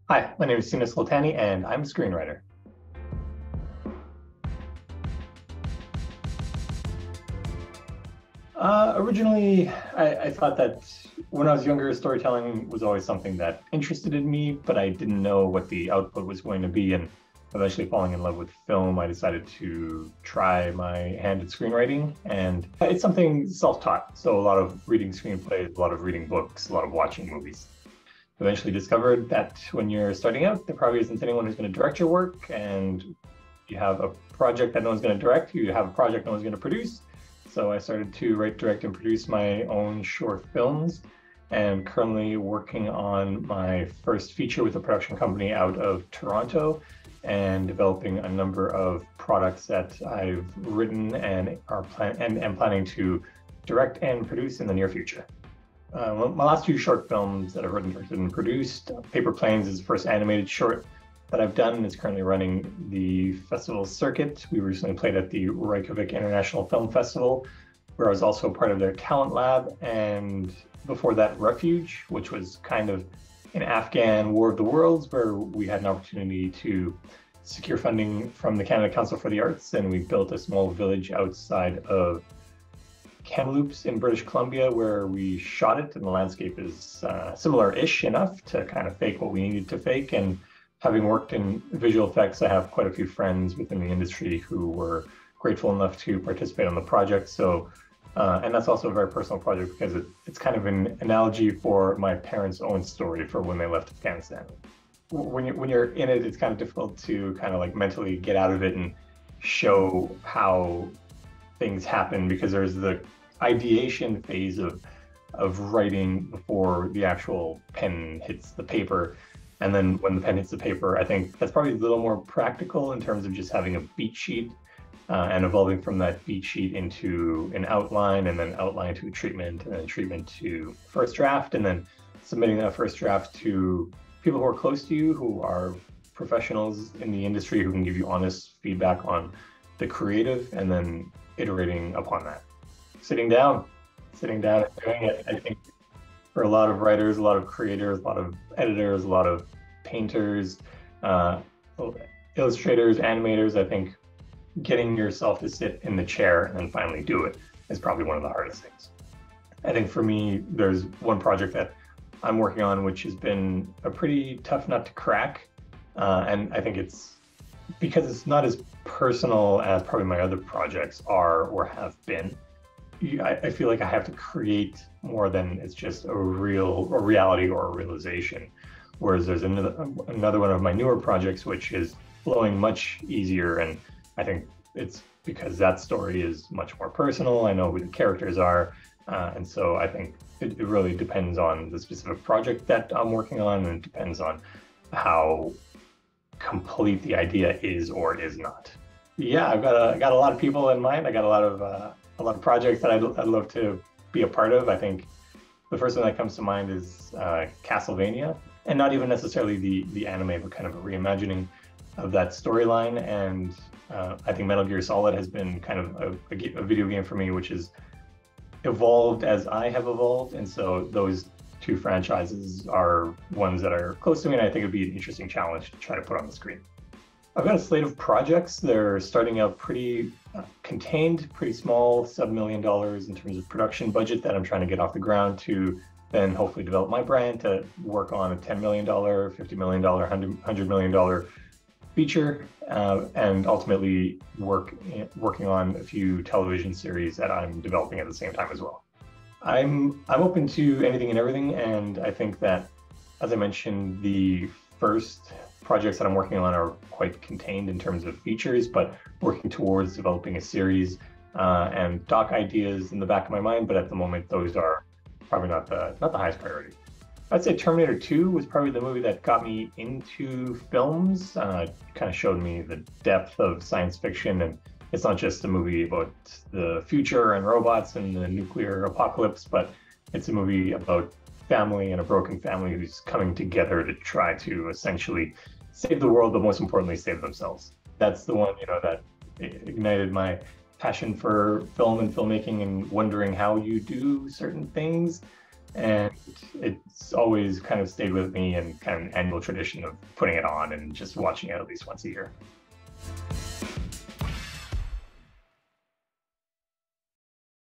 Hi, my name is Sina Sultani, and I'm a screenwriter. Originally, I thought that when I was younger, storytelling was always something that interested in me, but I didn't know what the output was going to be. And eventually, falling in love with film, I decided to try my hand at screenwriting. And it's something self-taught. So a lot of reading screenplays, a lot of reading books, a lot of watching movies. Eventually discovered that when you're starting out, there probably isn't anyone who's going to direct your work, and you have a project that no one's going to direct, you have a project no one's going to produce. So I started to write, direct, and produce my own short films, and currently working on my first feature with a production company out of Toronto, and developing a number of products that I've written and am planning to direct and produce in the near future. My last two short films that I've written, directed, and produced, Paper Planes is the first animated short that I've done, and it's currently running the festival circuit. We recently played at the Reykjavik International Film Festival, where I was also part of their talent lab, and before that, Refuge, which was kind of an Afghan War of the Worlds, where we had an opportunity to secure funding from the Canada Council for the Arts, and we built a small village outside of Kamloops in British Columbia, where we shot it, and the landscape is similar-ish enough to kind of fake what we needed to fake. And having worked in visual effects, I have quite a few friends within the industry who were grateful enough to participate on the project. So, and that's also a very personal project because it's kind of an analogy for my parents' own story for when they left Afghanistan. When you're in it, it's kind of difficult to kind of like mentally get out of it and show how things happen, because there's the ideation phase of writing before the actual pen hits the paper. And then when the pen hits the paper, I think that's probably a little more practical in terms of just having a beat sheet and evolving from that beat sheet into an outline, and then outline to a treatment, and then treatment to first draft, and then submitting that first draft to people who are close to you, who are professionals in the industry, who can give you honest feedback on the creative, and then iterating upon that. Sitting down and doing it. I think for a lot of writers, a lot of creators, a lot of editors, a lot of painters, illustrators, animators, I think getting yourself to sit in the chair and then finally do it is probably one of the hardest things. I think for me, there's one project that I'm working on which has been a pretty tough nut to crack. And I think it's because it's not as personal as probably my other projects are or have been. I feel like I have to create more than it's just a reality or a realization. Whereas there's another one of my newer projects which is flowing much easier, and I think it's because that story is much more personal. I know who the characters are, and so I think it really depends on the specific project that I'm working on, and it depends on how complete the idea is or is not. Yeah, I've got a lot of people in mind. I got a lot of projects that I'd love to be a part of. I think the first one that comes to mind is Castlevania, and not even necessarily the anime, but kind of a reimagining of that storyline. And I think Metal Gear Solid has been kind of a video game for me, which has evolved as I have evolved, and so those two franchises are ones that are close to me, and I think it'd be an interesting challenge to try to put on the screen. I've got a slate of projects. They're starting out pretty contained, pretty small, $7 million in terms of production budget that I'm trying to get off the ground, to then hopefully develop my brand to work on a $10 million, $50 million, $100 million feature, and ultimately working on a few television series that I'm developing at the same time as well. I'm open to anything and everything, and I think that, as I mentioned, the first projects that I'm working on are quite contained in terms of features, but working towards developing a series and doc ideas in the back of my mind. But at the moment, those are probably not the highest priority. I'd say Terminator 2 was probably the movie that got me into films. Kind of showed me the depth of science fiction, and it's not just a movie about the future and robots and the nuclear apocalypse, but it's a movie about family and a broken family who's coming together to try to essentially save the world, but most importantly, save themselves. That's the one, that ignited my passion for film and filmmaking, and wondering how you do certain things. And it's always kind of stayed with me, and kind of an annual tradition of putting it on and just watching it at least once a year.